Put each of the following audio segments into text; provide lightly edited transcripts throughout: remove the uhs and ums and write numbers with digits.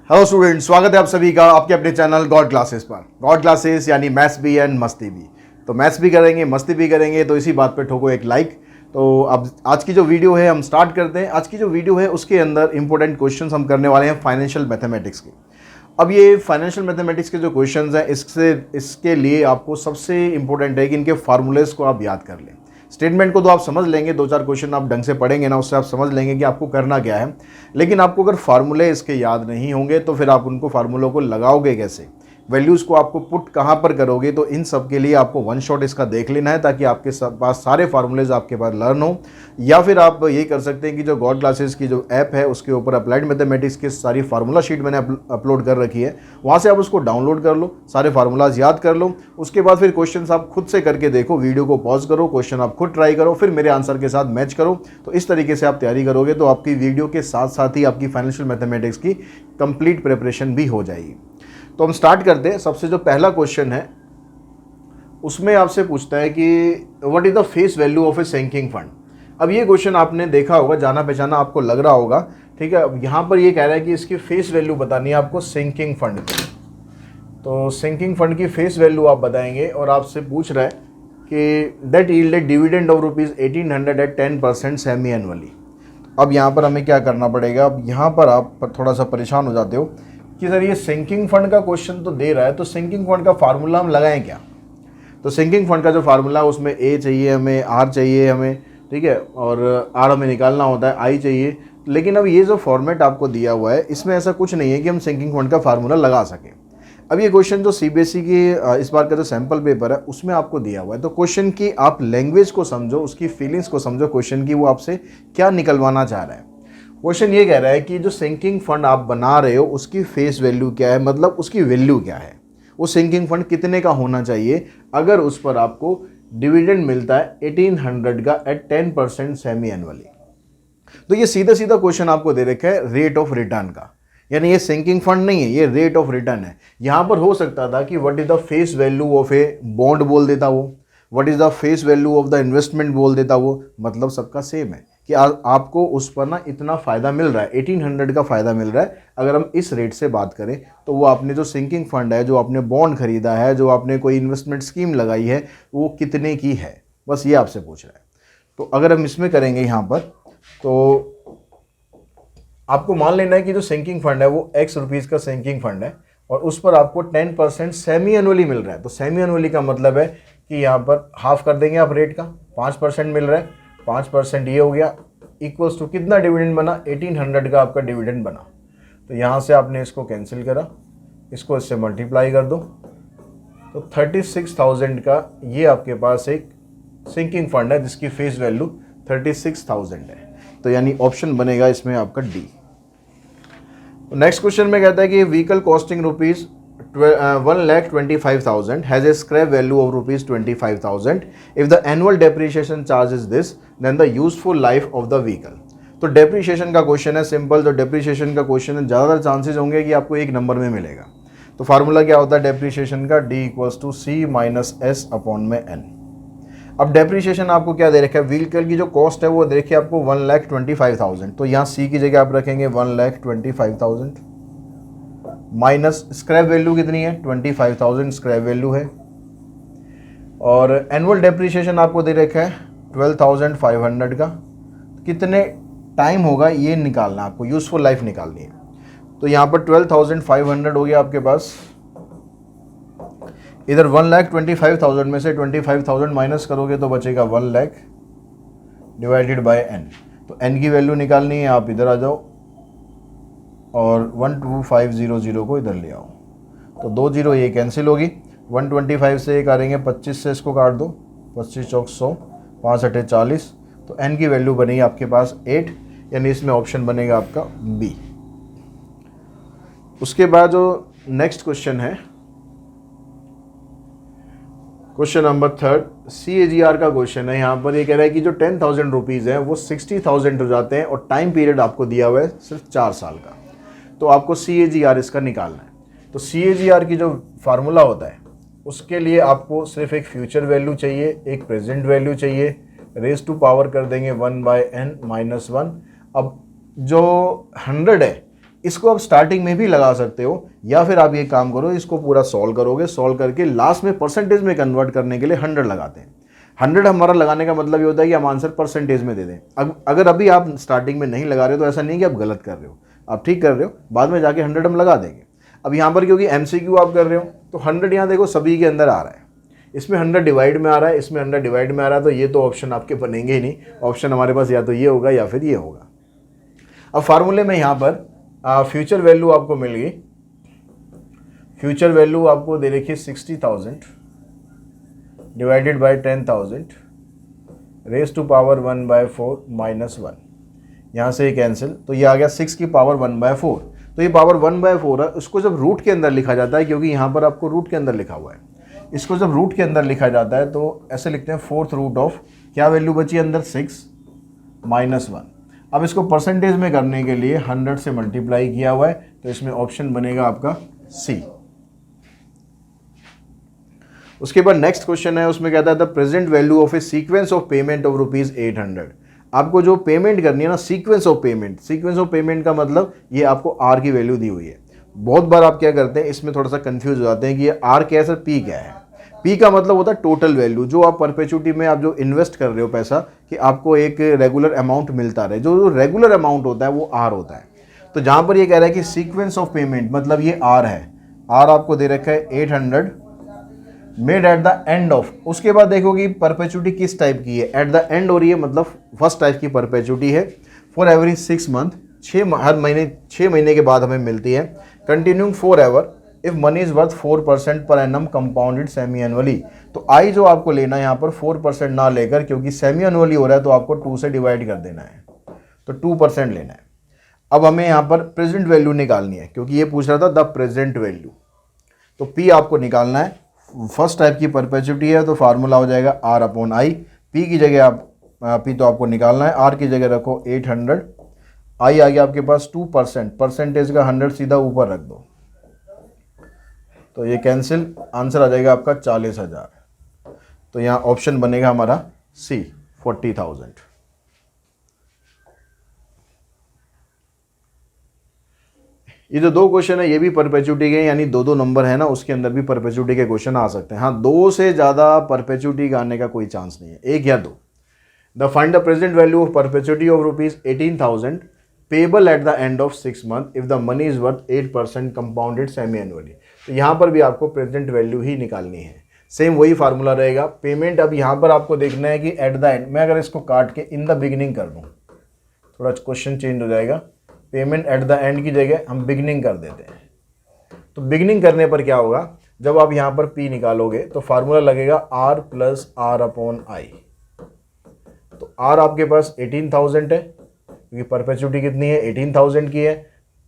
Hello student, स्वागत है आप सभी का आपके अपने चैनल गॉड क्लासेस पर। गॉड क्लासेस यानी मैथ्स भी एंड मस्ती भी। तो मैथ्स भी करेंगे, मस्ती भी करेंगे, तो इसी बात पे ठोको एक लाइक। तो अब आज की जो वीडियो है हम स्टार्ट करते हैं। आज की जो वीडियो है उसके अंदर इंपॉर्टेंट क्वेश्चंस हम करने वाले हैं फाइनेंशियल मैथमेटिक्स के। अब ये फाइनेंशियल मैथमेटिक्स के जो क्वेश्चंस हैं इसके लिए आपको सबसे इंपॉर्टेंट है कि इनके फार्मूलेस को आप याद कर लें। स्टेटमेंट को तो आप समझ लेंगे, दो चार क्वेश्चन आप ढंग से पढ़ेंगे ना, उससे आप समझ लेंगे कि आपको करना क्या है। लेकिन आपको अगर फार्मूले इसके याद नहीं होंगे तो फिर आप उनको फार्मूलों को लगाओगे कैसे, वैल्यूज़ को आपको पुट कहाँ पर करोगे। तो इन सब के लिए आपको वन शॉट इसका देख लेना है ताकि आपके पास सारे फार्मूलेज आपके पास लर्न हो। या फिर आप ये कर सकते हैं कि जो गॉड क्लासेस की जो ऐप है उसके ऊपर अप्लाइड मैथमेटिक्स की सारी फार्मूला शीट मैंने अपलोड कर रखी है, वहाँ से आप उसको डाउनलोड कर लो, सारे फार्मूलाज याद कर लो। उसके बाद फिर क्वेश्चन आप खुद से करके देखो, वीडियो को पॉज करो, क्वेश्चन आप खुद ट्राई करो, फिर मेरे आंसर के साथ मैच करो। तो इस तरीके से आप तैयारी करोगे तो आपकी वीडियो के साथ साथ ही आपकी फाइनेंशियल मैथमेटिक्स की कंप्लीट प्रिपरेशन भी हो जाएगी। तो हम स्टार्ट करते हैं। सबसे जो पहला क्वेश्चन है उसमें आपसे पूछता है कि what is the face value of a sinking fund. अब ये क्वेश्चन आपने देखा होगा, जाना पहचाना आपको लग रहा होगा, ठीक है। अब यहाँ पर ये कह रहा है कि इसकी फेस वैल्यू बतानी है आपको सिंकिंग फंड की। तो सिंकिंग फंड की फेस वैल्यू आप बताएंगे और आपसे पूछ रहा है कि that yielded dividend of ₹1800 at 10% semi annually. अब यहाँ पर हमें क्या करना पड़ेगा। अब यहाँ पर आप थोड़ा सा परेशान हो जाते हो कि सर ये सिंकिंग फंड का क्वेश्चन तो दे रहा है, तो सिंकिंग फंड का फार्मूला हम लगाएं क्या। तो सिंकिंग फंड का जो फार्मूला है उसमें ए चाहिए हमें, आर चाहिए हमें, ठीक है, और आर हमें निकालना होता है, आई चाहिए। लेकिन अब ये जो फॉर्मेट आपको दिया हुआ है इसमें ऐसा कुछ नहीं है कि हम सिंकिंग फंड का फार्मूला लगा सकें। अब ये क्वेश्चन जो सीबीएसई की इस बार का जो सैम्पल पेपर है उसमें आपको दिया हुआ है, तो क्वेश्चन की आप लैंग्वेज को समझो, उसकी फीलिंग्स को समझो, क्वेश्चन की वो आपसे क्या निकलवाना चाह रहा है। क्वेश्चन ये कह रहा है कि जो सिंकिंग फंड आप बना रहे हो उसकी फेस वैल्यू क्या है, मतलब उसकी वैल्यू क्या है, वो सिंकिंग फंड कितने का होना चाहिए अगर उस पर आपको डिविडेंड मिलता है 1800 का एट 10% सेमी एनुअली। तो ये सीधा सीधा क्वेश्चन आपको दे रखा है रेट ऑफ रिटर्न का, यानी ये सिंकिंग फंड नहीं है, ये रेट ऑफ रिटर्न है। यहां पर हो सकता था कि what is the face value of a bond बोल देता वो, what is the face value of the investment बोल देता वो, मतलब सबका सेम है कि आपको उस पर ना इतना फ़ायदा मिल रहा है, 1800 का फ़ायदा मिल रहा है। अगर हम इस रेट से बात करें तो वो आपने जो सिंकिंग फंड है, जो आपने बॉन्ड खरीदा है, जो आपने कोई इन्वेस्टमेंट स्कीम लगाई है, वो कितने की है, बस ये आपसे पूछ रहा है। तो अगर हम इसमें करेंगे यहाँ पर, तो आपको मान लेना है कि जो सिंकिंग फंड है वो X रुपीज़ का सिंकिंग फंड है और उस पर आपको 10% सेमी एनुअली मिल रहा है। तो सेमी एनुअली का मतलब है कि यहाँ पर हाफ कर देंगे आप रेट का, 5% मिल रहा है, 5% ये हो गया, इक्वल्स टू कितना डिविडेंड बना, 1800 का आपका डिविडेंड बना। तो यहाँ से आपने इसको कैंसिल करा, इसको इससे मल्टीप्लाई कर दो, तो 36,000 का ये आपके पास एक सिंकिंग फंड है जिसकी फेस वैल्यू 36,000 है। तो यानी ऑप्शन बनेगा इसमें आपका डी। नेक्स्ट क्वेश्चन में कहता है कि vehicle costing ₹1,25,000 has a scrap value of ₹25,000। If the annual depreciation charge is this then the useful life of the vehicle. तो डेप्रिसिएशन का क्वेश्चन है, सिंपल। जो डेप्रिसिएशन का क्वेश्चन है ज़्यादातर चांसेस होंगे कि आपको एक नंबर में मिलेगा। तो फार्मूला क्या होता है डेप्रिसिएशन का, D = C - S/N। अब डेप्रिसिएशन आपको क्या दे रखा है, व्हीकल की जो कॉस्ट है वो देखिए आपको 1,25,000। तो यहाँ C की जगह आप रखेंगे 1,25,000 माइनस स्क्रैप वैल्यू कितनी है, 25,000 स्क्रैप वैल्यू है, और एनुअल डेप्रिसिएशन आपको दे रखा है 12,500 का। कितने टाइम होगा ये निकालना है आपको, यूजफुल लाइफ निकालनी है। तो यहाँ पर 12,500 हो गया आपके पास। इधर 1,25,000 में से 25,000 माइनस करोगे तो बचेगा 1 लाख डिवाइडेड बाय n। तो n की वैल्यू निकालनी है, आप इधर आ जाओ और 12500 को इधर ले आओ, तो 2 0 ये कैंसिल होगी। 125 से ये करेंगे 25 से इसको काट दो, 25 चौक 100, 5 8 40। तो n की वैल्यू बनेगी आपके पास 8, यानी इसमें ऑप्शन बनेगा आपका B। उसके बाद जो नेक्स्ट क्वेश्चन है, क्वेश्चन नंबर 3 CAGR का क्वेश्चन है। यहाँ पर ये कह रहा है कि जो 10,000 रुपीज़ है वो 60,000 हो जाते हैं और टाइम पीरियड आपको दिया हुआ है सिर्फ 4 साल का। तो आपको CAGR इसका निकालना है। तो CAGR की जो फार्मूला होता है उसके लिए आपको सिर्फ एक फ्यूचर वैल्यू चाहिए, एक प्रेजेंट वैल्यू चाहिए, रेज टू पावर कर देंगे 1/n - 1। अब जो 100 है इसको आप स्टार्टिंग में भी लगा सकते हो, या फिर आप ये काम करो, इसको पूरा सॉल्व करोगे, सॉल्व करके लास्ट में परसेंटेज में कन्वर्ट करने के लिए 100 लगाते हैं। 100 हमारा लगाने का मतलब ये होता है कि हम आंसर परसेंटेज में दे दें। अगर अभी आप स्टार्टिंग में नहीं लगा रहे हो तो ऐसा नहीं कि आप गलत कर रहे हो, आप ठीक कर रहे हो, बाद में जाके 100 हम लगा देंगे। अब यहाँ पर क्योंकि MCQ आप कर रहे हो तो 100 यहाँ देखो सभी के अंदर आ रहा है, इसमें 100 डिवाइड में आ रहा है, इसमें 100 डिवाइड में आ रहा है, तो ये तो ऑप्शन आपके बनेंगे ही नहीं। ऑप्शन हमारे पास या तो ये होगा या फिर ये होगा। अब फार्मूले में यहाँ पर फ्यूचर वैल्यू आपको मिल गई। फ्यूचर वैल्यू आपको दे रखी है 60,000 divided by 10,000 raise to power 1/4 माइनस 1। यहाँ से ये कैंसिल, तो ये आ गया 6 की पावर 1/4। तो ये पावर 1/4 है, उसको जब रूट के अंदर लिखा जाता है, क्योंकि यहाँ पर आपको रूट के अंदर लिखा हुआ है, इसको जब रूट के अंदर लिखा जाता है तो ऐसे लिखते हैं 4th रूट ऑफ, क्या वैल्यू बची अंदर 6 माइनस 1। अब इसको परसेंटेज में करने के लिए 100 से मल्टीप्लाई किया हुआ है, तो इसमें ऑप्शन बनेगा आपका C। उसके बाद नेक्स्ट क्वेश्चन है, उसमें कहता है the present value of A sequence of payment of ₹800। आपको जो पेमेंट करनी है ना, sequence of payment, sequence of payment का मतलब ये आपको R की वैल्यू दी हुई है। बहुत बार आप क्या करते हैं, इसमें थोड़ा सा कंफ्यूज हो जाते हैं कि ये R क्या है सर, P क्या है। P का मतलब होता है टोटल वैल्यू, जो आप परपेचुटी में आप जो इन्वेस्ट कर रहे हो पैसा, कि आपको एक रेगुलर अमाउंट मिलता रहे, जो रेगुलर अमाउंट होता है वो R होता है। तो जहाँ पर ये कह रहा है कि सीक्वेंस ऑफ पेमेंट मतलब ये R है, R आपको दे रखा है 800 made at the end of. उसके बाद देखो कि परपेचुटी किस टाइप की है, एट द एंड हो रही है, मतलब फर्स्ट टाइप की परपेचुटी है। फॉर एवरी 6 मंथ, हर महीने 6 महीने के बाद हमें मिलती है। Continuing for ever if money is worth 4% पर एनम कंपाउंडेड सेमी एनुअली। तो आई जो आपको लेना है यहाँ पर 4% ना लेकर, क्योंकि सेमी एनुअली हो रहा है तो आपको 2 से डिवाइड कर देना है, तो 2% लेना है। अब हमें यहाँ पर प्रेजेंट वैल्यू निकालनी है, क्योंकि ये पूछ रहा था द प्रेजेंट वैल्यू। तो P आपको निकालना है, फर्स्ट टाइप की परपेचुटी है तो फार्मूला हो जाएगा R/I। P की जगह आप P तो आपको निकालना है, R की जगह रखो 800, I आ गया आपके पास 2%, परसेंटेज का 100 सीधा ऊपर रख दो, तो ये कैंसिल, आंसर आ जाएगा आपका 40,000। तो यहाँ ऑप्शन बनेगा हमारा C 40,000। ये जो 2 क्वेश्चन है ये भी परपेचुटी के, यानी 2-2 नंबर है ना, उसके अंदर भी परपेचुटी के क्वेश्चन आ सकते हैं। हाँ, 2 से ज़्यादा परपेचुटी का आने का कोई चांस नहीं है, 1 या 2। The find the present value of perpetuity of ₹18,000 payable eight the end of 6 month if the money is worth 8% compounded semi annually. तो यहाँ पर भी आपको प्रेजेंट वैल्यू ही निकालनी है, सेम वही फार्मूला रहेगा। पेमेंट अब यहाँ पर आपको देखना है कि एट द एंड, मैं अगर इसको काट के इन द बिगिनिंग कर दूँ, थोड़ा क्वेश्चन चेंज हो जाएगा। पेमेंट एट द एंड की जगह हम बिगिनिंग कर देते हैं। तो बिगिनिंग करने पर क्या होगा, जब आप यहाँ पर P निकालोगे तो फार्मूला लगेगा R + R/I। तो R आपके पास 18,000 है, क्योंकि परपेचुटी कितनी है, 18,000 की है,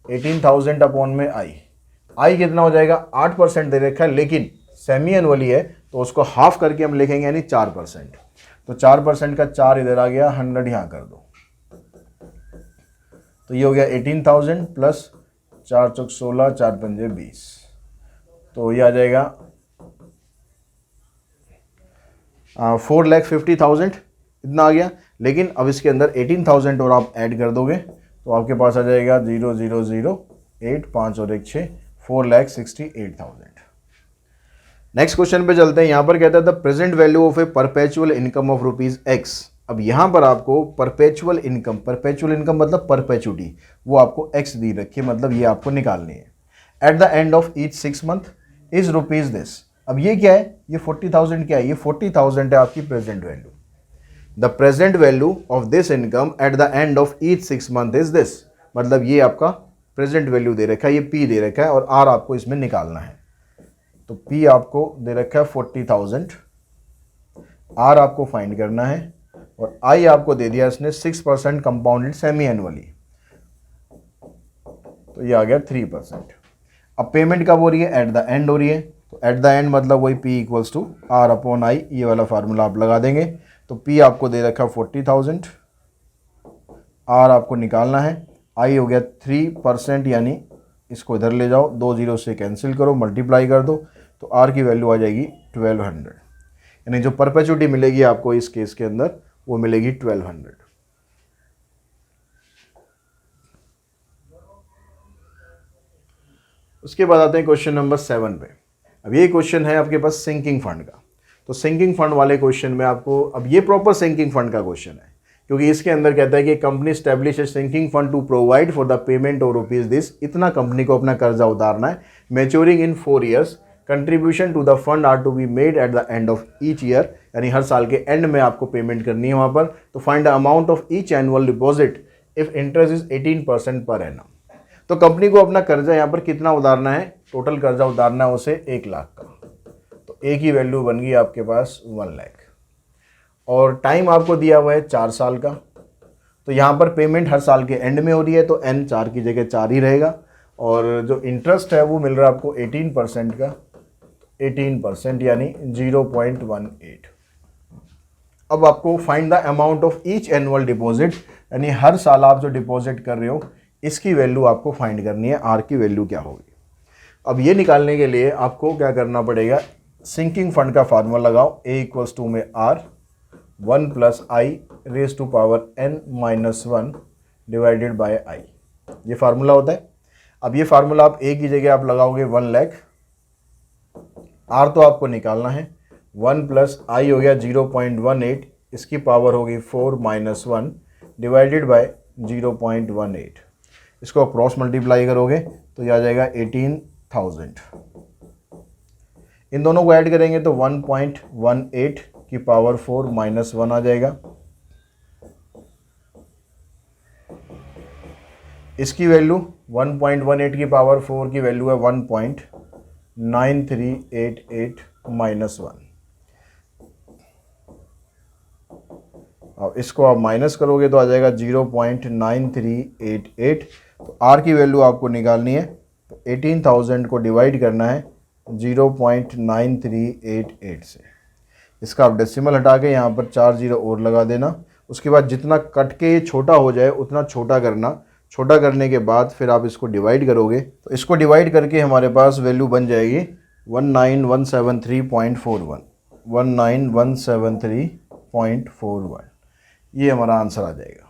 18,000 अपॉन में I कितना हो जाएगा, 8% दे रखा है, लेकिन सेमी एनुअली है तो उसको हाफ करके हम लिखेंगे, यानी 4%। तो 4% का 4 इधर आ गया, 100 यहाँ कर दो, तो ये हो गया 18,000 प्लस 4 चौक 16, 4 पंजे 20, तो ये आ जाएगा 4,50,000 इतना आ गया। लेकिन अब इसके अंदर 18,000 और आप ऐड कर दोगे तो आपके पास आ जाएगा 0,008, 5 और 1 6, 4,68,000। नेक्स्ट क्वेश्चन पे चलते हैं। यहाँ पर कहता है the present value of A perpetual income of ₹X। अब यहाँ पर आपको परपेचुअल इनकम मतलब परपेचुटी, वो आपको X दी रखी है, मतलब ये आपको निकालनी है। Eight the end of each 6 month is rupees this. अब ये क्या है, ये 40,000 क्या है, ये 40,000 है आपकी present value. The present value of this income eight the end of each 6 month is this, मतलब ये आपका प्रेजेंट वैल्यू दे रखा है, ये P दे रखा है और R आपको इसमें निकालना है। तो P आपको दे रखा है 40,000, R आपको फाइंड करना है, और I आपको दे दिया इसने 6% कंपाउंडेड सेमी एनुअली, तो ये आ गया 3%। अब पेमेंट कब हो रही है, एट द एंड हो रही है, तो एट द एंड मतलब वही P = R/I, ये वाला फार्मूला आप लगा देंगे। तो P आपको दे रखा 40,000, R आपको निकालना है, I हो गया 3%, यानी इसको इधर ले जाओ, 2 0 से कैंसिल करो, मल्टीप्लाई कर दो, तो R की वैल्यू आ जाएगी 1200, यानी जो परपेचुटी मिलेगी आपको इस केस के अंदर वो मिलेगी 1200। उसके बाद आते हैं क्वेश्चन नंबर 7 पे। अब ये क्वेश्चन है आपके पास सिंकिंग फंड का। तो सिंकिंग फंड वाले क्वेश्चन में आपको, अब ये प्रॉपर सिंकिंग फंड का क्वेश्चन है, क्योंकि इसके अंदर कहता है कि company establish a sinking fund to provide for the payment of rupees this, इतना कंपनी को अपना कर्जा उतारना है, maturing in 4 years, contribution to the fund are to be made at the end of each year, यानी हर साल के एंड में आपको पेमेंट करनी है वहाँ पर। तो find the amount of each annual deposit if interest is 18% per annum. तो कंपनी को अपना कर्जा यहाँ पर कितना उतारना है, टोटल कर्जा उतारना है उसे 1 लाख का। तो ए की वैल्यू बन गई आपके पास 1 लाख, और टाइम आपको दिया हुआ है 4 साल का। तो यहाँ पर पेमेंट हर साल के एंड में हो रही है, तो एन 4 की जगह 4 ही रहेगा, और जो इंटरेस्ट है वो मिल रहा है आपको 18% का, 18% यानी 0.18। अब आपको find the amount of each annual deposit, यानी हर साल आप जो डिपॉजिट कर रहे हो इसकी वैल्यू आपको फाइंड करनी है, आर की वैल्यू क्या होगी। अब ये निकालने के लिए आपको क्या करना पड़ेगा, सिंकिंग फंड का फार्मूला लगाओ, ए इक्वल्स टू में R 1 plus i raise to power n minus 1 divided by i, ये फार्मूला होता है। अब ये फार्मूला आप ए की जगह आप लगाओगे 1 लाख, आर तो आपको निकालना है, 1 प्लस आई हो गया 0.18, इसकी पावर होगी 4 माइनस 1 डिवाइडेड बाय 0.18, इसको क्रॉस मल्टीप्लाई करोगे तो ये आ जाएगा 18,000। इन दोनों को ऐड करेंगे तो 1.18 की पावर 4 माइनस 1 आ जाएगा, इसकी वैल्यू 1.18 की पावर 4 की वैल्यू है 1.9388 माइनस 1। अब इसको आप माइनस करोगे तो आ जाएगा 0.9388। तो आर की वैल्यू आपको निकालनी है, तो 18,000 को डिवाइड करना है 0.9388 से। इसका आप डेसिमल हटा के यहाँ पर 4 जीरो और लगा देना। उसके बाद जितना कट के ये छोटा हो जाए उतना छोटा करना, छोटा करने के बाद फिर आप इसको डिवाइड करोगे, तो इसको डिवाइड करके हमारे पास वैल्यू बन जाएगी 19173.41, 19173.41, ये हमारा आंसर आ जाएगा।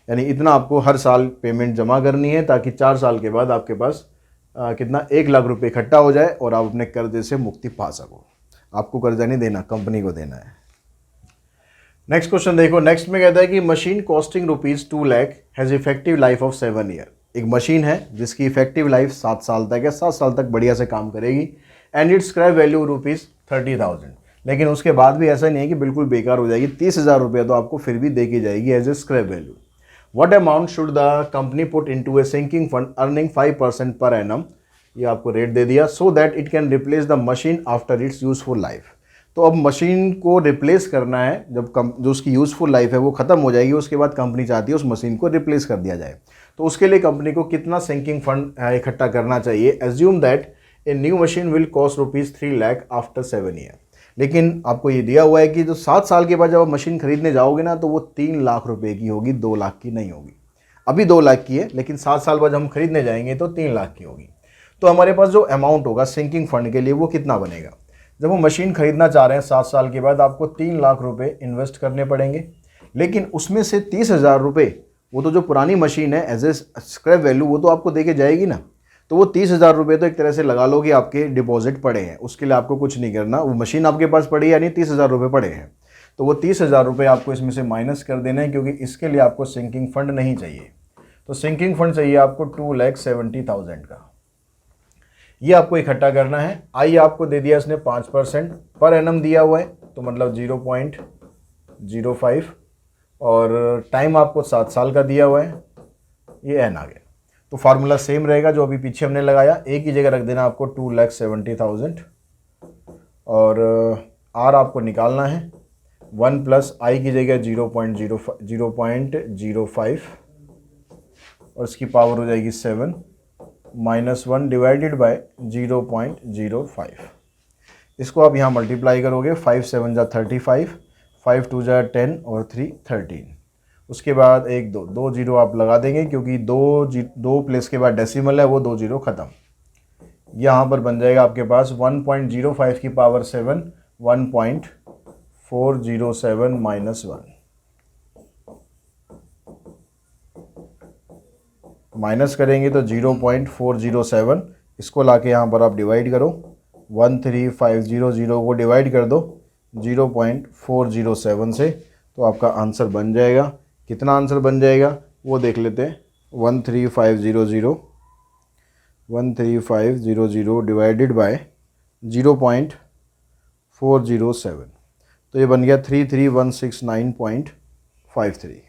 यानी इतना आपको हर साल पेमेंट जमा करनी है, ताकि 4 साल के बाद आपके पास कितना 1 लाख रुपए इकट्ठा हो जाए और आप अपने कर्जे से मुक्ति पा सको। आपको कर्जा नहीं देना, कंपनी को देना है। नेक्स्ट क्वेश्चन देखो, नेक्स्ट में कहता है कि machine costing ₹2 lakh has effective life of 7 year. एक मशीन है जिसकी इफेक्टिव लाइफ 7 साल तक है, 7 साल तक बढ़िया से काम करेगी, एंड इट्स स्क्रैप वैल्यू ₹30,000। लेकिन उसके बाद भी ऐसा नहीं है कि बिल्कुल बेकार हो जाएगी, 30,000 रुपये तो आपको फिर भी दे की जाएगी as a scrap value. What amount should the company put into a sinking fund earning 5% per annum, ये आपको रेट दे दिया, so that it can replace the machine after its useful life. तो अब मशीन को रिप्लेस करना है, जब जो उसकी यूजफुल लाइफ है वो ख़त्म हो जाएगी, उसके बाद कंपनी चाहती है उस मशीन को रिप्लेस कर दिया जाए। तो उसके लिए कंपनी को कितना सिंकिंग फंड इकट्ठा करना चाहिए। Assume that a new machine will cost ₹3 lakh after 7 year. लेकिन आपको ये दिया हुआ है कि जो 7 साल के बाद जब आप मशीन खरीदने जाओगे ना, तो वो 3 लाख रुपए की होगी, 2 लाख की नहीं होगी। अभी 2 लाख की है, लेकिन 7 साल बाद हम खरीदने जाएंगे तो 3 लाख की होगी। तो हमारे पास जो अमाउंट होगा सिंकिंग फंड के लिए वो कितना बनेगा। जब हम मशीन खरीदना चाह रहे हैं 7 साल के बाद, आपको 3 लाख रुपए इन्वेस्ट करने पड़ेंगे, लेकिन उसमें से 30,000 रुपये वो तो जो पुरानी मशीन है एज ए स्क्रैप वैल्यू वो तो आपको दे के जाएगी ना। तो वो 30,000 रुपये तो एक तरह से लगा लो कि आपके डिपॉजिट पड़े हैं, उसके लिए आपको कुछ नहीं करना, वो मशीन आपके पास पड़ी है यानी 30,000 रुपये पड़े हैं। तो वो 30,000 रुपये आपको इसमें से माइनस कर देना है, क्योंकि इसके लिए आपको सिंकिंग फंड नहीं चाहिए। तो सिंकिंग फंड चाहिए आपको 2,70,000 का, ये आपको इकट्ठा करना है। आई आपको दे दिया इसने 5% पर एनम दिया हुआ है, तो मतलब 0.05, और टाइम आपको 7 साल का दिया हुआ है, ये एन आ गया। तो फार्मूला सेम रहेगा जो अभी पीछे हमने लगाया, ए की जगह रख देना आपको 2,70,000, और आर आपको निकालना है 1 प्लस आई की जगह 0.05, और इसकी पावर हो जाएगी 7 माइनस 1 डिवाइडेड बाय 0.05। इसको आप यहाँ मल्टीप्लाई करोगे, 5 7 जा 35, 5 2 जा 10 और 3 13। उसके बाद 1 2 2 जीरो आप लगा देंगे, क्योंकि दो प्लेस के बाद डेसिमल है, वो 2 जीरो ख़त्म। यहाँ पर बन जाएगा आपके पास 1.05 की पावर 7, 1.407 माइनस 1। माइनस करेंगे तो 0.407, इसको लाके यहाँ पर आप डिवाइड करो, 13500 को डिवाइड कर दो 0.407 से, तो आपका आंसर बन जाएगा। कितना आंसर बन जाएगा वो देख लेते हैं। 13500 डिवाइडेड बाय 0.407, तो ये बन गया 33169.53।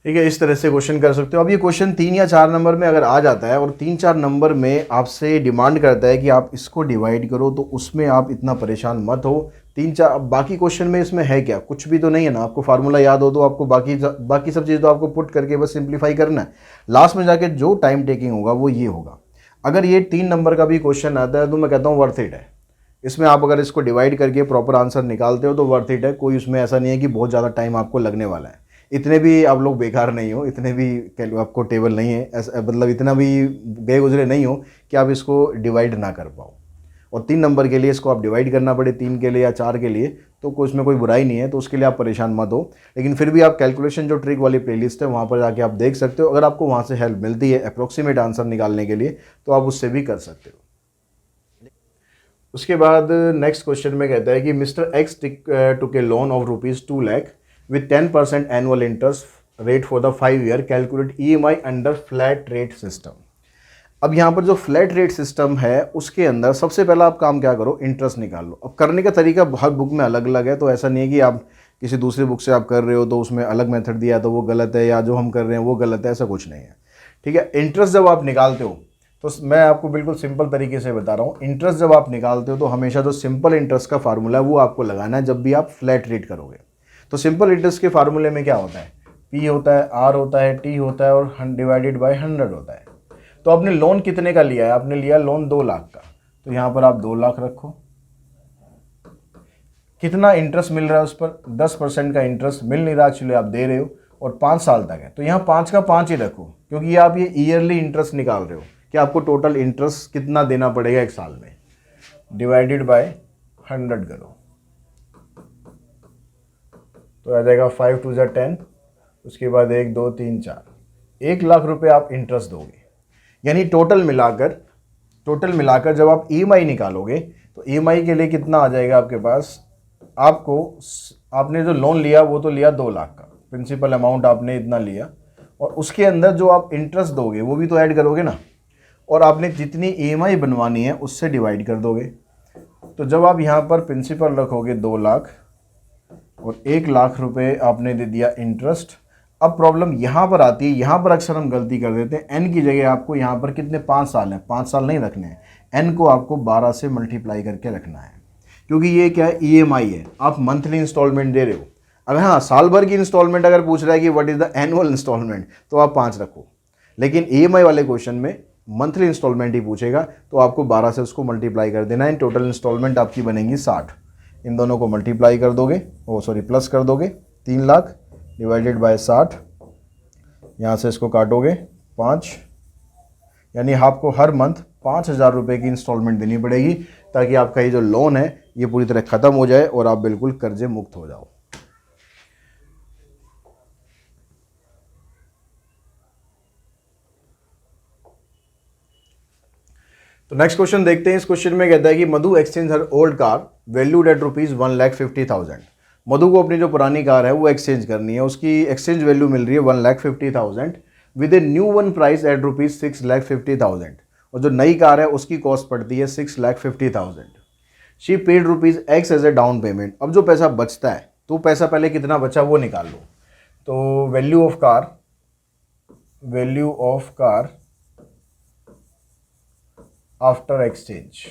ठीक है, इस तरह से क्वेश्चन कर सकते हो। अब ये क्वेश्चन 3 या 4 नंबर में अगर आ जाता है और 3-4 नंबर में आपसे डिमांड करता है कि आप इसको डिवाइड करो, तो उसमें आप इतना परेशान मत हो। 3-4 बाकी क्वेश्चन में इसमें है क्या, कुछ भी तो नहीं है ना। आपको फार्मूला याद हो तो आपको बाकी सब चीज़ तो आपको पुट करके बस सिंप्लीफाई करना है। लास्ट में जाके जो टाइम टेकिंग होगा वो ये होगा। अगर ये 3 नंबर का भी क्वेश्चन आता है तो मैं कहता हूँ वर्थ इट है। इसमें आप अगर इसको डिवाइड करके प्रॉपर आंसर निकालते हो तो वर्थ इट है। कोई उसमें ऐसा नहीं है कि बहुत ज़्यादा टाइम आपको लगने वाला है। इतने भी आप लोग बेकार नहीं हो, इतने भी आपको टेबल नहीं है, ऐसा मतलब इतना भी गए गुजरे नहीं हो कि आप इसको डिवाइड ना कर पाओ। और 3 नंबर के लिए इसको आप डिवाइड करना पड़े, 3 के लिए या 4 के लिए, तो उसमें कोई बुराई नहीं है, तो उसके लिए आप परेशान मत हो। लेकिन फिर भी आप कैलकुलेशन जो ट्रिक वाली प्लेलिस्ट है वहाँ पर जाके आप देख सकते हो। अगर आपको वहाँ से हेल्प मिलती है अप्रोक्सीमेट आंसर निकालने के लिए तो आप उससे भी कर सकते हो। उसके बाद नेक्स्ट क्वेश्चन में कहता है कि mister X took a loan of ₹2 lakh with 10% annual interest rate for the 5 year, calculate EMI under flat rate system। अब यहाँ पर जो फ्लैट रेट सिस्टम है उसके अंदर सबसे पहला आप काम क्या करो, इंटरेस्ट निकाल लो। अब करने का तरीका हर बुक में अलग अलग है, तो ऐसा नहीं है कि आप किसी दूसरी बुक से आप कर रहे हो तो उसमें अलग मेथड दिया तो वो गलत है, या जो हम कर रहे हैं वो गलत है, ऐसा कुछ नहीं है। ठीक है, इंटरेस्ट जब आप निकालते हो तो मैं आपको बिल्कुल सिंपल तरीके से बता रहा हूँ। इंटरेस्ट जब आप निकालते हो तो हमेशा जो सिंपल इंटरेस्ट का फार्मूला है वो आपको लगाना है जब भी आप फ्लैट रेट करोगे। तो सिंपल इंटरेस्ट के फार्मूले में क्या होता है, P होता है, R होता है, T होता है और डिवाइडेड बाय 100 होता है। तो आपने लोन कितने का लिया है, आपने लिया लोन 2 लाख का, तो यहाँ पर आप 2 लाख रखो। कितना इंटरेस्ट मिल रहा है उस पर, 10% का इंटरेस्ट मिल नहीं रहा, चलो आप दे रहे हो, और 5 साल तक है तो यहाँ 5 का 5 ही रखो, क्योंकि ये आप ये ईयरली इंटरेस्ट निकाल रहे हो कि आपको टोटल इंटरेस्ट कितना देना पड़ेगा 1 साल में। डिवाइडेड बाय 100 करो तो आ जाएगा 5 2 जा 10, उसके बाद 1 2 3 4, 1 लाख रुपए आप इंटरेस्ट दोगे। यानी टोटल मिलाकर जब आप EMI निकालोगे तो EMI के लिए कितना आ जाएगा आपके पास, आपने जो लोन लिया वो तो लिया 2 लाख का, प्रिंसिपल अमाउंट आपने इतना लिया, और उसके अंदर जो आप इंटरेस्ट दोगे वो भी तो ऐड करोगे ना, और आपने जितनी EMI बनवानी है उससे डिवाइड कर दोगे। तो जब आप यहाँ पर प्रिंसिपल रखोगे 2 लाख और 1 लाख रुपए आपने दे दिया इंटरेस्ट। अब प्रॉब्लम यहाँ पर आती है, यहाँ पर अक्सर हम गलती कर देते हैं। n की जगह आपको यहाँ पर कितने 5 साल हैं, 5 साल नहीं रखने हैं, n को आपको 12 से मल्टीप्लाई करके रखना है, क्योंकि ये क्या है, EMI है, आप मंथली इंस्टॉलमेंट दे रहे हो। अब हाँ, साल भर की इंस्टॉलमेंट अगर पूछ रहा है कि what is the annual instalment, तो आप 5 रखो। लेकिन EMI वाले क्वेश्चन में मंथली इंस्टॉलमेंट ही पूछेगा, तो आपको 12 से उसको मल्टीप्लाई कर देना है। टोटल इंस्टॉलमेंट आपकी बनेंगी 60। इन दोनों को मल्टीप्लाई कर दोगे, प्लस कर दोगे, 3 लाख डिवाइडेड बाय 60, यहाँ से इसको काटोगे 5, यानी आपको हर मंथ 5,000 रुपये की इंस्टॉलमेंट देनी पड़ेगी, ताकि आपका ये जो लोन है ये पूरी तरह ख़त्म हो जाए और आप बिल्कुल कर्जे मुक्त हो जाओ। तो नेक्स्ट क्वेश्चन देखते हैं। इस क्वेश्चन में कहता है कि मधु एक्सचेंज हर old car valued at ₹1,50,000। Madhu को अपनी जो पुरानी कार है वो एक्सचेंज करनी है, उसकी एक्सचेंज वैल्यू मिल रही है 1,50,000 with a new one price at ₹6,50,000, और जो नई कार है उसकी कॉस्ट पड़ती है 6,50,000। She paid ₹X as a down payment. अब जो पैसा बचता है, तो पैसा पहले कितना बचा वो निकाल लो। तो value of car after exchange,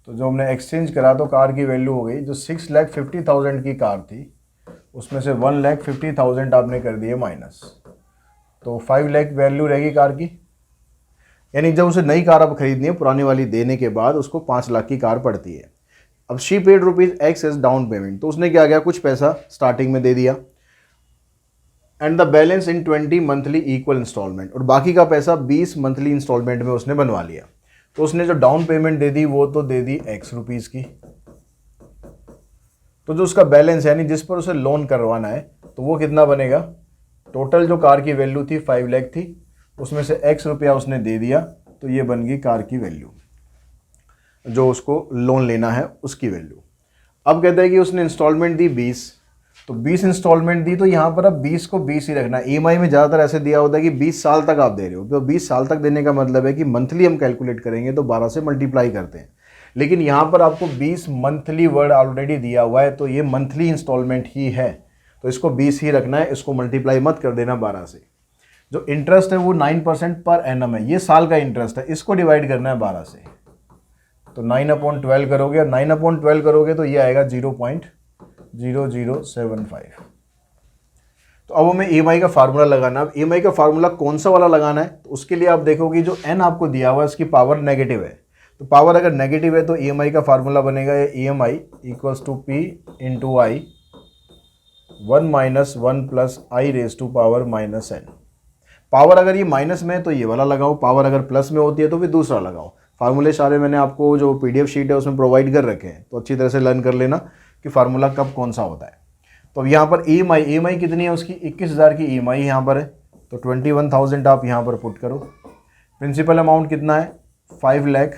तो जो हमने एक्सचेंज करा तो कार की वैल्यू हो गई, जो 6,50,000 की कार थी उसमें से 1,50,000 आपने कर दिए माइनस, तो 5 लाख वैल्यू रहेगी कार की। यानी जब उसे नई कार अब खरीदनी है, पुरानी वाली देने के बाद उसको 5 लाख की कार पड़ती है। अब she paid ₹X as down payment, तो उसने क्या किया, कुछ पैसा स्टार्टिंग में दे दिया, and the balance in 20 monthly equal instalment, और बाकी का पैसा 20 मंथली इंस्टॉलमेंट में उसने बनवा लिया। तो उसने जो डाउन पेमेंट दे दी वो तो दे दी X रुपीज़ की, तो जो उसका बैलेंस यानी जिस पर उसे लोन करवाना है तो वो कितना बनेगा, टोटल जो कार की वैल्यू थी 5 लाख थी, उसमें से x रुपया उसने दे दिया, तो ये बन गई कार की वैल्यू, जो उसको लोन लेना है उसकी वैल्यू। अब कहता है कि उसने इंस्टॉलमेंट दी 20, तो 20 इंस्टॉलमेंट दी, तो यहाँ पर अब 20 को 20 ही रखना है। ईएमआई में ज़्यादातर ऐसे दिया होता है कि 20 साल तक आप दे रहे हो, तो 20 साल तक देने का मतलब है कि मंथली हम कैलकुलेट करेंगे तो 12 से मल्टीप्लाई करते हैं, लेकिन यहाँ पर आपको 20 मंथली वर्ड ऑलरेडी दिया हुआ है, तो ये मंथली इंस्टॉलमेंट ही है, तो इसको 20 ही रखना है, इसको मल्टीप्लाई मत कर देना 12 से। जो इंटरेस्ट है वो 9% पर एनम है, ये साल का इंटरेस्ट है, इसको डिवाइड करना है 12 से, तो 9/12 करोगे, और 9/12 करोगे तो ये आएगा 0.0075। तो अब हमें ईएमआई का फार्मूला लगाना। अब ईएमआई का फार्मूला कौन सा वाला लगाना है, तो उसके लिए आप देखोगे जो एन आपको दिया हुआ है उसकी पावर नेगेटिव है, तो पावर अगर नेगेटिव है तो ईएमआई का फार्मूला बनेगा EMI equals to P into I 1 - 1 + i⁻⁻n। Power अगर ये माइनस में है तो ये वाला लगाओ, पावर अगर प्लस में होती है तो फिर दूसरा लगाओ। फार्मूले सारे मैंने आपको जो पीडीएफ शीट है उसमें प्रोवाइड कर रखे हैं, तो अच्छी तरह से लर्न कर लेना कि फार्मूला कब कौन सा होता है। तो अब यहाँ पर ईएमआई कितनी है उसकी, 21,000 की ईएमआई यहाँ पर है, तो 21,000 आप यहाँ पर पुट करो। प्रिंसिपल अमाउंट कितना है 5 लाख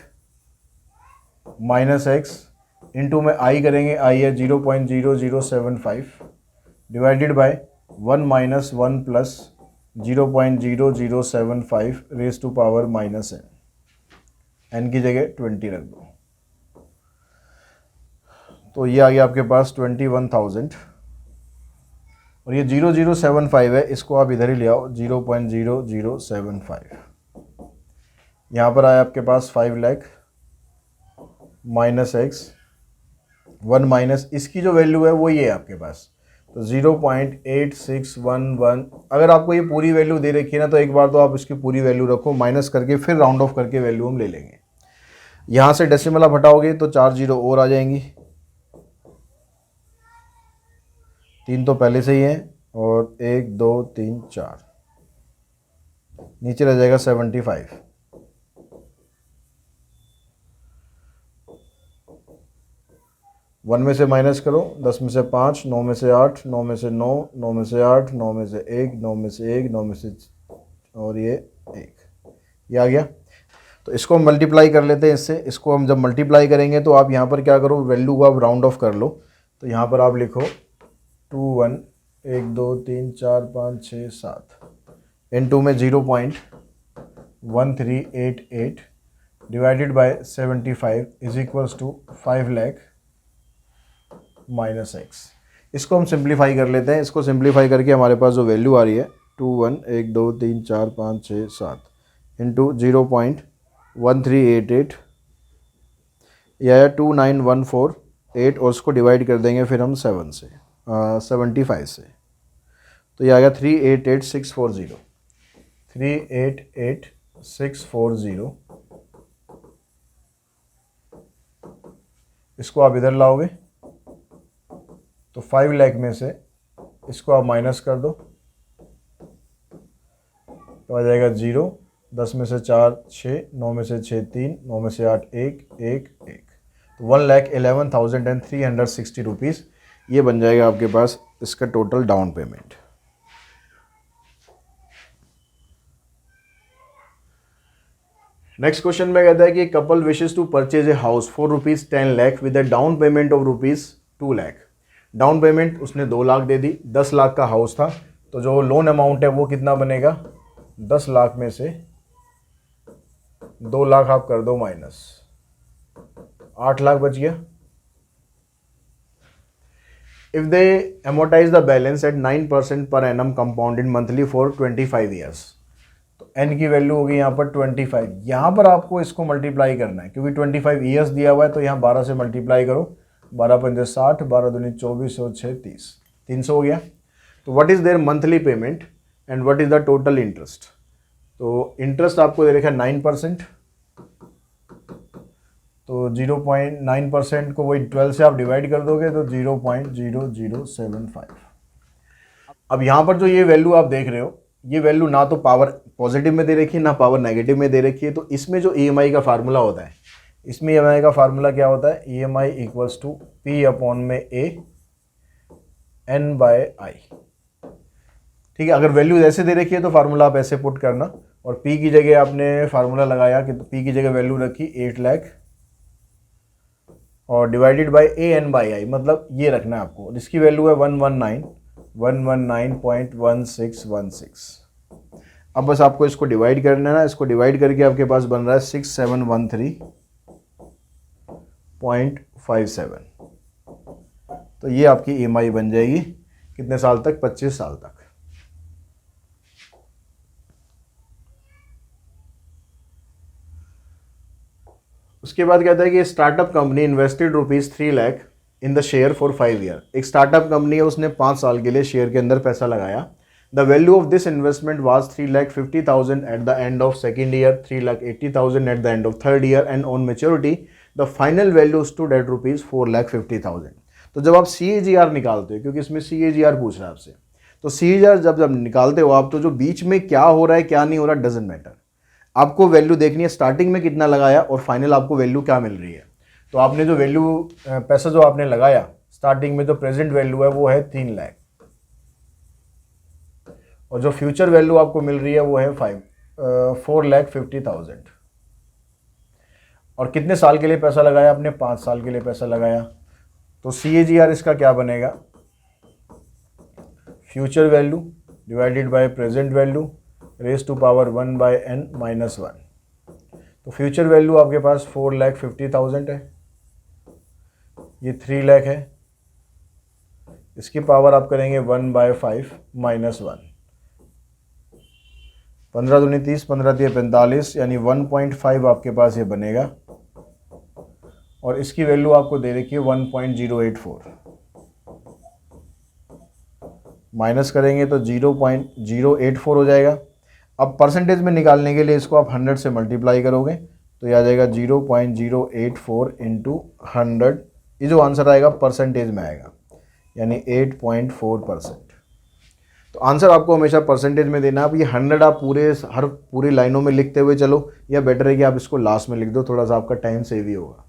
माइनस एक्स इंटू में आई करेंगे, आई है 0.0075 divided by 1 - 1 + 0.0075 raise to power minus n, n की जगह 20 रख दो, तो ये आ गया आपके पास 21,000, और ये 0075 है, इसको आप इधर ही ले आओ 0.0075। यहाँ पर आया आपके पास 5 लाख माइनस एक्स 1 माइनस इसकी जो वैल्यू है वो ये है आपके पास, तो 0.8611। अगर आपको ये पूरी वैल्यू दे रखी है ना तो एक बार तो आप इसकी पूरी वैल्यू रखो, माइनस करके फिर राउंड ऑफ करके वैल्यू हम ले लेंगे। यहाँ से डेसिमल आप हटाओगे तो 4 जीरो और आ जाएंगी, 3 तो पहले से ही है, और 1 2 3 4 नीचे रह जाएगा 75। वन में से माइनस करो, 10 में से 5, 9 में से 8, 9 में से 9, 9 में से 8, 9 में से 1, 9 में से 1, 9 में से, और ये 1, ये आ गया। तो इसको हम मल्टीप्लाई कर लेते हैं इससे। इसको हम जब मल्टीप्लाई करेंगे तो आप यहाँ पर क्या करो, वैल्यू को आप राउंड ऑफ कर लो, तो यहाँ पर आप लिखो 2 1 1 2 3 4 5 6 7 इनटू में 0.1388 divided by 75 is equals to 5 lakh minus X. इसको हम सिंप्लीफाई कर लेते हैं। इसको सिंप्लीफाई करके हमारे पास जो वैल्यू आ रही है 2 1 1 2 3 4 5 6 7 इंटू 0.1388, या 29148, और उसको डिवाइड कर देंगे फिर हम 7 से 75 से, तो ये आ गया 388640, 388640। इसको आप इधर लाओगे तो 5 लाख में से इसको आप माइनस कर दो तो आ जाएगा 0, 10 में से 4 6, 9 में से 6 3, 9 में से 8 1 1 1, तो 1,11,360 रुपीज़ ये बन जाएगा आपके पास इसका total down payment. Next question में कहता है कि couple wishes to purchase a house for ₹10 lakh with a down payment of ₹2 lakh. Down payment उसने 2 लाख दे दी, 10 लाख का हाउस था, तो जो लोन अमाउंट है वो कितना बनेगा, 10 लाख में से 2 लाख आप कर दो माइनस, 8 लाख बच गया। If they amortize the balance at 9% per annum compounded monthly for 25 years, तो n की वैल्यू होगी यहाँ पर 25। यहाँ पर आपको इसको मल्टीप्लाई करना है क्योंकि 25 ईयर्स दिया हुआ है, तो यहाँ 12 से मल्टीप्लाई करो, 12 पंजे 60, 12 दूनी 24 और 6 30, 300 हो गया। तो what is there monthly payment and what is the total interest. तो इंटरेस्ट आपको दे रखा है 9%, तो 0.9% को वही 12 से आप डिवाइड कर दोगे तो 0.0075। अब यहाँ पर जो ये वैल्यू आप देख रहे हो, ये वैल्यू ना तो पावर पॉजिटिव में दे रखी है ना पावर नेगेटिव में दे रखी है, तो इसमें जो ईएमआई का फार्मूला होता है, इसमें ईएमआई का फार्मूला क्या होता है, EMI equals to P upon में A n/i। ठीक है, अगर वैल्यूज ऐसे दे रखी है तो फार्मूला आप ऐसे पुट करना, और p की जगह आपने फार्मूला लगाया कि p की जगह वैल्यू रखी 8 लाख और डिवाइडेड बाय an/i, मतलब ये रखना है आपको, जिसकी वैल्यू है 119.1616। अब बस आपको इसको डिवाइड करना है ना, इसको डिवाइड करके आपके पास बन रहा है 6713.57। तो ये आपकी EMI बन जाएगी कितने साल तक? 25 साल तक। उसके बाद कहता है कि startup company invested ₹3 lakh in the share for 5 year. एक स्टार्टअप कंपनी है, उसने 5 साल के लिए शेयर के अंदर पैसा लगाया। The value of this investment was 3,50,000 eight the end of second year, 3,80,000 eight the end of third year, and on maturity the final value stood at ₹4,50,000। तो जब आप CAGR निकालते हो, क्योंकि इसमें CAGR पूछ रहा है आपसे, तो CAGR जब निकालते हो आप, तो जो बीच में क्या हो रहा है क्या नहीं हो रहा डजंट मैटर, आपको वैल्यू देखनी है स्टार्टिंग में कितना लगाया और फाइनल आपको वैल्यू क्या मिल रही है। तो आपने जो वैल्यू पैसा जो आपने लगाया स्टार्टिंग में, जो प्रेजेंट वैल्यू है वो है 3 लाख, और जो फ्यूचर वैल्यू आपको मिल रही है वो है 4,50,000। और कितने साल के लिए पैसा लगाया आपने? 5 साल के लिए पैसा लगाया। तो CAGR इसका क्या बनेगा? Future value divided by present value raise to power 1/n-1। तो फ्यूचर वैल्यू आपके पास 4,50,000 है, ये 3 लाख है, इसकी पावर आप करेंगे 1/5 - 1। 15 दूनी 30, 15 तिया 45, यानी 1.5 आपके पास ये बनेगा, और इसकी वैल्यू आपको दे रखी है 1.084। माइनस करेंगे तो 0.084 हो जाएगा। अब परसेंटेज में निकालने के लिए इसको आप 100 से मल्टीप्लाई करोगे तो ये आ जाएगा 0.084 इंटू 100। ये जो आंसर आएगा परसेंटेज में आएगा, यानी 8.4%। तो आंसर आपको हमेशा परसेंटेज में देना। अब ये 100 आप पूरी लाइनों में लिखते हुए चलो, या बेटर है कि आप इसको लास्ट में लिख दो, थोड़ा सा आपका टाइम सेव ही होगा।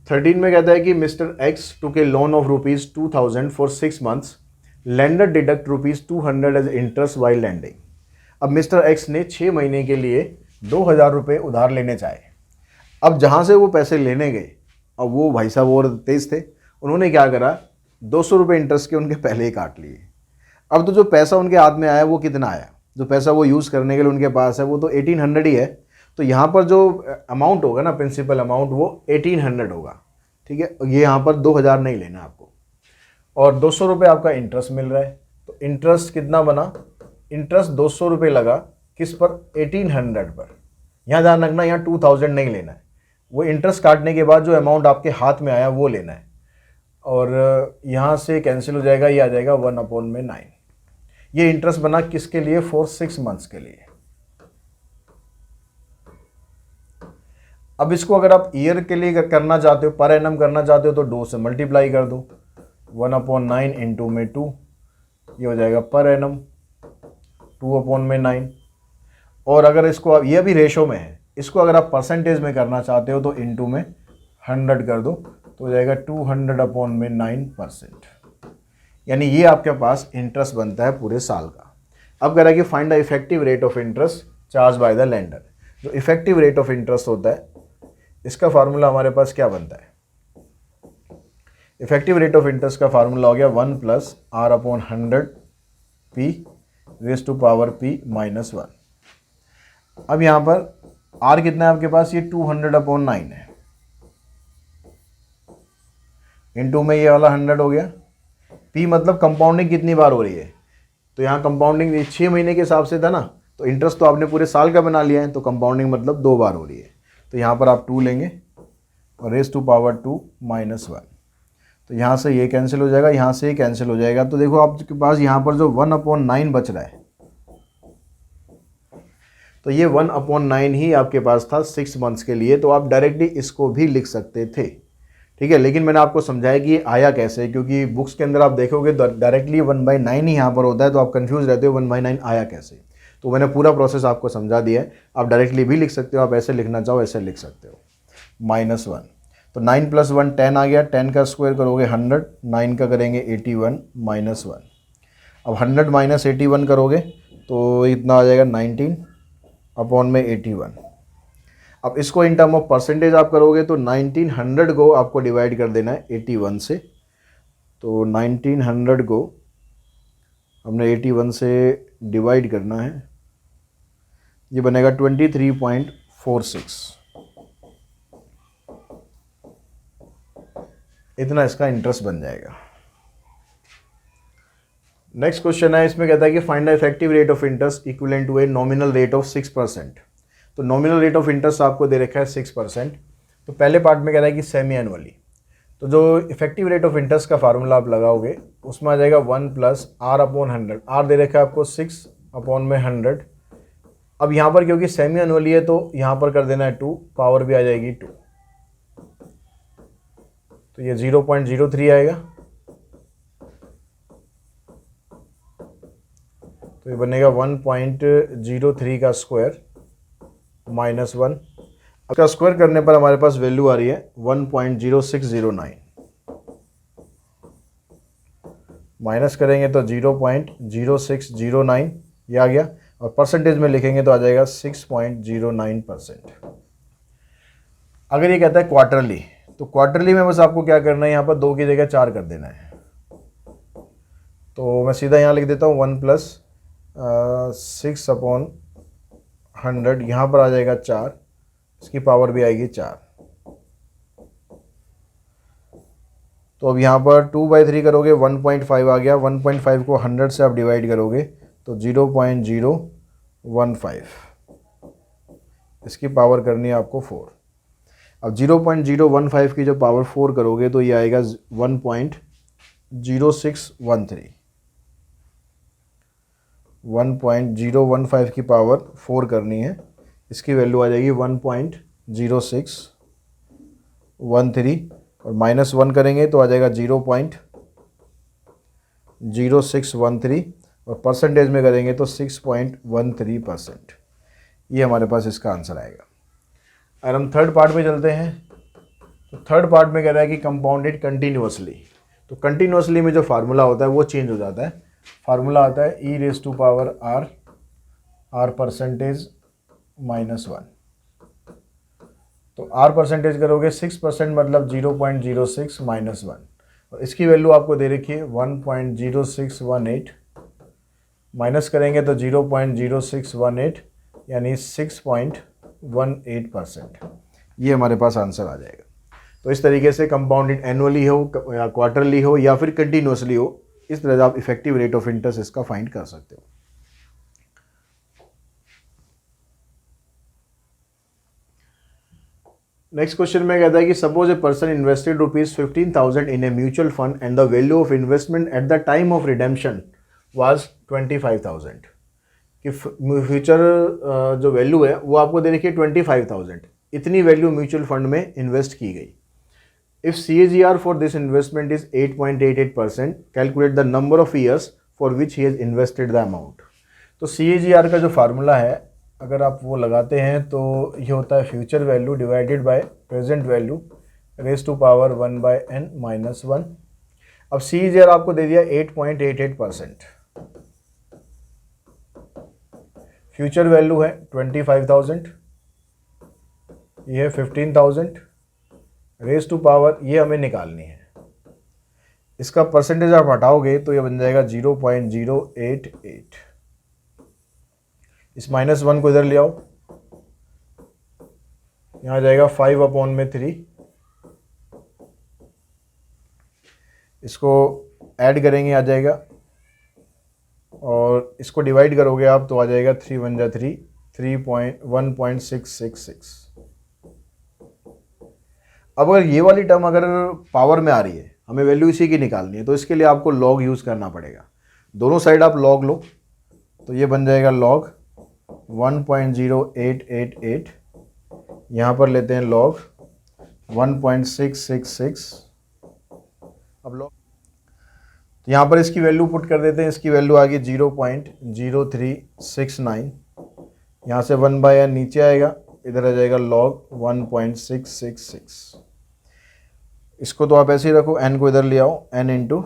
13 में कहता है कि mister X took a loan of ₹2,000 for 6 months, lender deduct ₹200 as interest while lending. अब मिस्टर एक्स ने 6 महीने के लिए 2,000 रुपये उधार लेने चाहे। अब जहाँ से वो पैसे लेने गए, अब वो भाई साहब और तेज थे, उन्होंने क्या करा, 200 रुपये इंटरेस्ट के उनके पहले ही काट लिए। अब तो जो पैसा उनके हाथ में आया वो कितना आया, जो पैसा वो यूज़ करने के लिए उनके पास है वो तो 1,800 ही है। तो यहाँ पर जो अमाउंट होगा ना, प्रिंसिपल अमाउंट, वो 1,800 होगा। ठीक है, ये यहाँ पर 2,000 नहीं लेना आपको, और 200 रुपये आपका इंटरेस्ट मिल रहा है। तो इंटरेस्ट कितना बना? इंटरेस्ट 200 रुपये लगा, किस पर? 1,800 पर। यहाँ ध्यान रखना, यहाँ 2,000 नहीं लेना है, वो इंटरेस्ट काटने के बाद जो अमाउंट आपके हाथ में आया वो लेना है। और यहाँ से कैंसिल हो जाएगा, ये आ जाएगा 1/9। ये इंटरेस्ट बना किसके लिए? फॉर 6 मंथ्स के लिए। अब इसको अगर आप ईयर के लिए करना चाहते हो, पर एनम करना चाहते हो, तो 2 से मल्टीप्लाई कर दो। 1/9 इंटू में 2, ये हो जाएगा पर एनम 2/9। और अगर इसको ये भी रेशो में है, इसको अगर आप परसेंटेज में करना चाहते हो तो इंटू में 100 कर दो, तो हो जाएगा 200/9%। यानी ये आपके पास इंटरेस्ट बनता है पूरे साल का। अब कह रहा है कि find the effective rate of interest charge by the lender. जो इफेक्टिव रेट ऑफ इंटरेस्ट होता है, इसका फार्मूला हमारे पास क्या बनता है? इफेक्टिव रेट ऑफ इंटरेस्ट का फार्मूला हो गया 1 + R/100 P raise to power P - 1। अब यहाँ पर R कितना है आपके पास? ये 200/9 है, इंटू में ये वाला 100 हो गया। P मतलब कंपाउंडिंग कितनी बार हो रही है, तो यहाँ कंपाउंडिंग 6 महीने के हिसाब से था ना, तो इंटरेस्ट तो आपने पूरे साल का बना लिया है, तो कंपाउंडिंग मतलब 2 बार हो रही है। तो यहाँ पर आप 2 लेंगे और रेज़ टू पावर 2 - 1। तो यहाँ से ये कैंसिल हो जाएगा, यहाँ से ये कैंसिल हो जाएगा। तो देखो आपके पास यहाँ पर जो 1/9 बच रहा है, तो ये 1/9 ही आपके पास था 6 मंथ्स के लिए। तो आप डायरेक्टली इसको भी लिख सकते थे, ठीक है। लेकिन मैंने आपको समझाया कि ये आया कैसे, क्योंकि बुक्स के अंदर आप देखोगे डायरेक्टली 1/9 ही यहाँ पर होता है, तो आप कंफ्यूज रहते हो 1/9 आया कैसे। तो मैंने पूरा प्रोसेस आपको समझा दिया है। आप डायरेक्टली भी लिख सकते हो, आप ऐसे लिखना चाहो ऐसे लिख सकते हो -1। तो 9 + 1 10 आ गया, 10 का स्क्वायर करोगे 100, 9 का करेंगे 81 - 1। अब 100 - 81 करोगे तो इतना आ जाएगा 19 अपॉन में 81। अब इसको इन टर्म ऑफ परसेंटेज आप करोगे तो 1900 को आपको डिवाइड कर देना है 81 से। तो 1900 को हमने 81 से डिवाइड करना है, ये बनेगा 23.46। इतना इसका इंटरेस्ट बन जाएगा। नेक्स्ट क्वेश्चन है, इसमें कहता है कि find the effective rate of interest equivalent to a nominal rate of 6%। तो नॉमिनल रेट ऑफ इंटरेस्ट आपको दे रखा है 6%। तो पहले पार्ट में कह रहा है कि सेमी एनुअली। तो जो इफेक्टिव रेट ऑफ इंटरेस्ट का फार्मूला आप लगाओगे उसमें आ जाएगा 1 + R/100। आर दे रखा है आपको 6 अपॉन में 100। अब यहाँ पर क्योंकि सेमी एनुअली है तो यहाँ पर कर देना है 2, पावर भी आ जाएगी 2, तो ये 0.03 आएगा। तो ये बनेगा 1.03 का स्क्वायर -1। इसका स्क्वायर करने पर हमारे पास वैल्यू आ रही है 1.0609। माइनस करेंगे तो 0.0609 ये आ गया, और परसेंटेज में लिखेंगे तो आ जाएगा 6.09%। अगर ये कहता है क्वार्टरली, तो क्वार्टरली में बस आपको क्या करना है, यहाँ पर 2 की जगह 4 कर देना है। तो मैं सीधा यहाँ लिख देता हूँ 1 + 6/100, यहाँ पर आ जाएगा 4, इसकी पावर भी आएगी 4। तो अब यहाँ पर 2/3 करोगे 1.5 आ गया, 1.5 को 100 से आप डिवाइड करोगे तो 0.015, इसकी पावर करनी है आपको 4। अब 0.015 की जो पावर 4 करोगे तो ये आएगा 1.0613। 1.015 की पावर 4 करनी है, इसकी वैल्यू आ जाएगी 1.0613, और -1 करेंगे तो आ जाएगा 0.0613, और परसेंटेज में करेंगे तो 6.13%। ये हमारे पास इसका आंसर आएगा। और हम थर्ड पार्ट में चलते हैं। तो थर्ड पार्ट में कह रहा है कि कंपाउंडेड कंटिन्यूअसली। तो कंटिन्यूअसली में जो फार्मूला होता है वो चेंज हो जाता है। फार्मूला आता है e⁻r, r परसेंटेज -1। तो r परसेंटेज करोगे 6% मतलब 0.06 - 1, और इसकी वैल्यू आपको दे रखी है 1.0618। माइनस करेंगे तो 0.0618 यानी 6.18%। ये हमारे पास आंसर आ जाएगा। तो इस तरीके से कंपाउंडेड एनुअली हो या क्वार्टरली हो या फिर कंटिन्यूअसली हो, इस तरह से आप इफेक्टिव रेट ऑफ इंटरेस्ट इसका फाइंड कर सकते हो। नेक्स्ट क्वेश्चन में कहता है कि suppose a person invested ₹15,000 in a mutual fund and the value of investment at the time of redemption was 25,000। कि फ्यूचर जो वैल्यू है वो आपको दे रखी है 25,000। इतनी वैल्यू म्यूचुअल फंड में इन्वेस्ट की गई। If CAGR for this investment is 8.88%, calculate the number of years for which he has invested the amount. तो CAGR का जो फार्मूला है अगर आप वो लगाते हैं तो ये होता है future value divided by present value raise to power 1/n - 1। अब CAGR आपको दे दिया 8.88%, फ्यूचर वैल्यू है 25,000, ये है 15,000, रेज़ टू पावर ये हमें निकालनी है। इसका परसेंटेज आप हटाओगे तो ये बन जाएगा 0.088। इस -1 को इधर ले आओ, यहाँ जाएगा 5/3। इसको ऐड करेंगे आ जाएगा, और इसको डिवाइड करोगे आप तो आ जाएगा 3 × 1 = 3, 1.666। अब अगर ये वाली टर्म अगर पावर में आ रही है, हमें वैल्यू इसी की निकालनी है, तो इसके लिए आपको लॉग यूज़ करना पड़ेगा। दोनों साइड आप लॉग लो तो ये बन जाएगा लॉग 1.0888, यहाँ पर लेते हैं लॉग 1.666। अब लॉग तो यहाँ पर इसकी वैल्यू पुट कर देते हैं। इसकी वैल्यू आ गई 0.0369। यहाँ से 1/n नीचे आएगा, इधर आ जाएगा लॉग 1.666। इसको तो आप ऐसे ही रखो, n को इधर ले आओ, n इंटू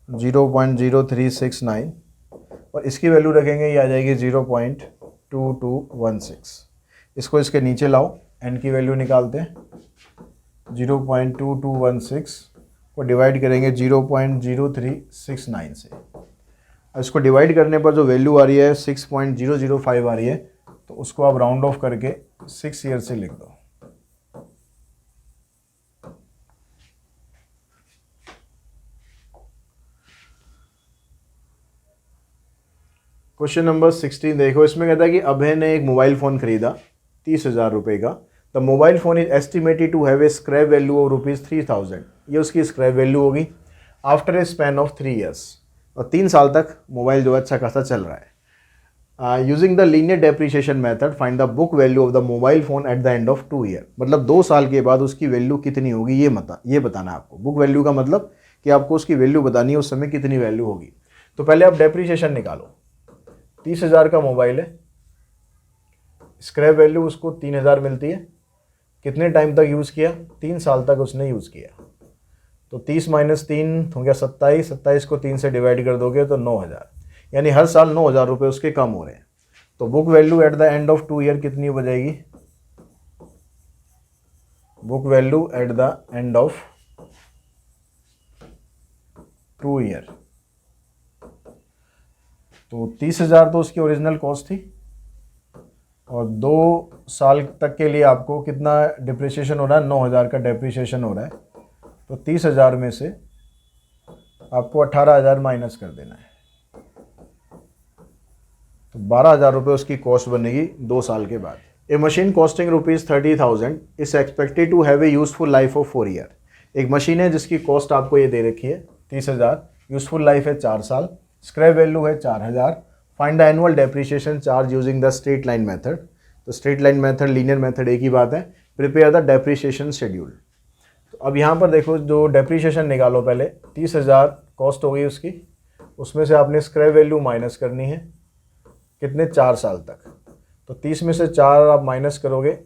0.0369 और इसकी वैल्यू रखेंगे, ये आ जाएगी 0.2216। इसको इसके नीचे लाओ, n की वैल्यू निकालते हैं, 0.2216 को डिवाइड करेंगे 0.0369 से। अब इसको डिवाइड करने पर जो वैल्यू आ रही है 6.005 आ रही है, तो उसको आप राउंड ऑफ करके 6 ईयर से लिख दो। क्वेश्चन नंबर 16 देखो, इसमें कहता है कि अभय ने एक मोबाइल फ़ोन खरीदा 30,000 रुपये का। The mobile phone is estimated to have a scrap value of ₹3,000। ये उसकी स्क्रैप वैल्यू होगी after a span of 3 years, और 3 साल तक मोबाइल जो अच्छा खासा चल रहा है। Using the linear depreciation method find the book value of the mobile phone eight the end of 2 year. मतलब 2 साल के बाद उसकी वैल्यू कितनी होगी ये बताना है आपको। बुक वैल्यू का मतलब कि आपको उसकी वैल्यू बतानी है, उस समय कितनी वैल्यू होगी। तो पहले आप डेप्रिसिएशन निकालो। 30,000 का मोबाइल है, स्क्रैप वैल्यू उसको 3,000 मिलती है। कितने टाइम तक यूज़ किया? 3 साल तक उसने यूज़ किया। तो 30 - 3 हो गया 27, 27 को 3 से डिवाइड कर दोगे तो 9,000, यानी हर साल 9,000 रुपये उसके कम हो रहे हैं। तो book value eight the end of 2 year कितनी हो जाएगी? Book value eight the end of 2 year, तो 30,000 तो उसकी ओरिजिनल कॉस्ट थी, और 2 साल तक के लिए आपको कितना डिप्रिसिएशन हो रहा है? 9,000 का डिप्रिसिएशन हो रहा है। तो 30,000 में से आपको 18,000 माइनस कर देना है, तो 12,000 रुपये उसकी कॉस्ट बनेगी 2 साल के बाद। A machine costing ₹30,000 is expected to have a useful life of 4 year. एक मशीन है जिसकी कॉस्ट आपको ये दे रखी है 30,000, यूजफुल लाइफ है 4 साल, स्क्रैप वैल्यू है 4,000। Find the annual depreciation charge using the straight line method. तो straight line method, linear method एक ही बात है। Prepare the depreciation schedule. तो अब यहाँ पर देखो, जो डेप्रिसिएशन निकालो पहले, 30,000 कॉस्ट हो गई उसकी, उसमें से आपने स्क्रैप वैल्यू माइनस करनी है, कितने? 4 साल तक। तो 30 में से 4 आप माइनस करोगे,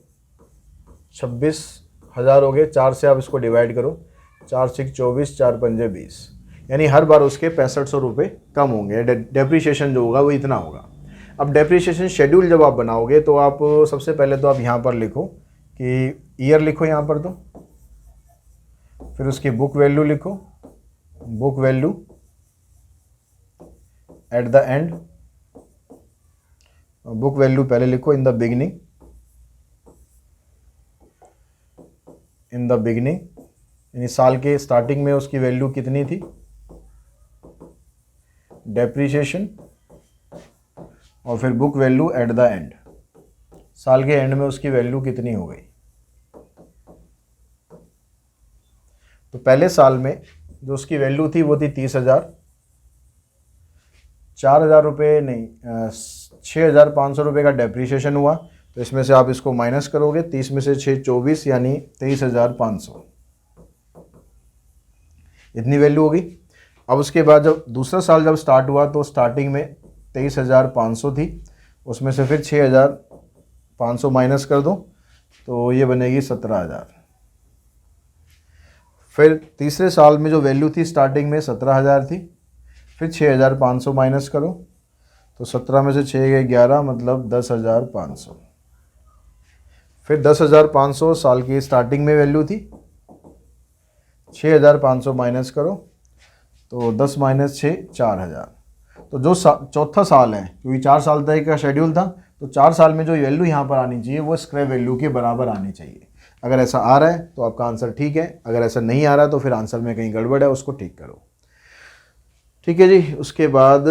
26,000 हो गए। 4 से आप इसको डिवाइड करो, 4 × 6 = 24, 4 × 5 = 20, यानी हर बार उसके 6500 रुपये कम होंगे। डेप्रिसिएशन जो होगा वो इतना होगा। अब डेप्रिसिएशन शेड्यूल जब आप बनाओगे तो आप सबसे पहले तो आप यहाँ पर लिखो कि ईयर लिखो यहाँ पर, तो फिर उसकी बुक वैल्यू लिखो, book value eight the and. Book value पहले लिखो in the beginning, in the beginning यानी साल के स्टार्टिंग में उसकी वैल्यू कितनी थी? डेप्रिसिएशन, और फिर book value eight the and, साल के एंड में उसकी वैल्यू कितनी हो गई। तो पहले साल में जो उसकी वैल्यू थी वो थी 30,000, 4,000 रुपये नहीं, 6,500 रुपये का डेप्रिसिएशन हुआ। तो इसमें से आप इसको माइनस करोगे, 30 में से 6 = 24, यानी 23,500, इतनी वैल्यू होगी। अब उसके बाद जब दूसरा साल जब स्टार्ट हुआ तो स्टार्टिंग में 23,500 थी, उसमें से फिर 6,500 माइनस कर दो, तो ये बनेगी 17,000। फिर तीसरे साल में जो वैल्यू थी स्टार्टिंग में 17,000 थी, फिर 6,500 माइनस करो, तो 17 में से 6 गए 11, मतलब 10,500। फिर 10,500 साल की स्टार्टिंग में वैल्यू थी, 6,500 माइनस करो, तो 10 - 6 = 4,000। तो जो चौथा साल है, क्योंकि 4 साल तक का शेड्यूल था, तो 4 साल में जो वैल्यू यहाँ पर आनी चाहिए वो स्क्रैप वैल्यू के बराबर आनी चाहिए। अगर ऐसा आ रहा है तो आपका आंसर ठीक है, अगर ऐसा नहीं आ रहा तो फिर आंसर में कहीं गड़बड़ है, उसको ठीक करो। ठीक है जी। उसके बाद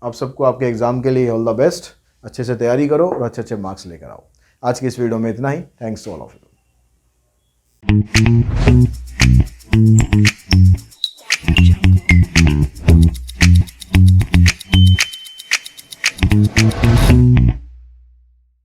आप सबको आपके एग्ज़ाम के लिए ऑल द बेस्ट, अच्छे से तैयारी करो और अच्छे अच्छे मार्क्स लेकर आओ। आज की इस वीडियो में इतना ही। Thanks to all of you.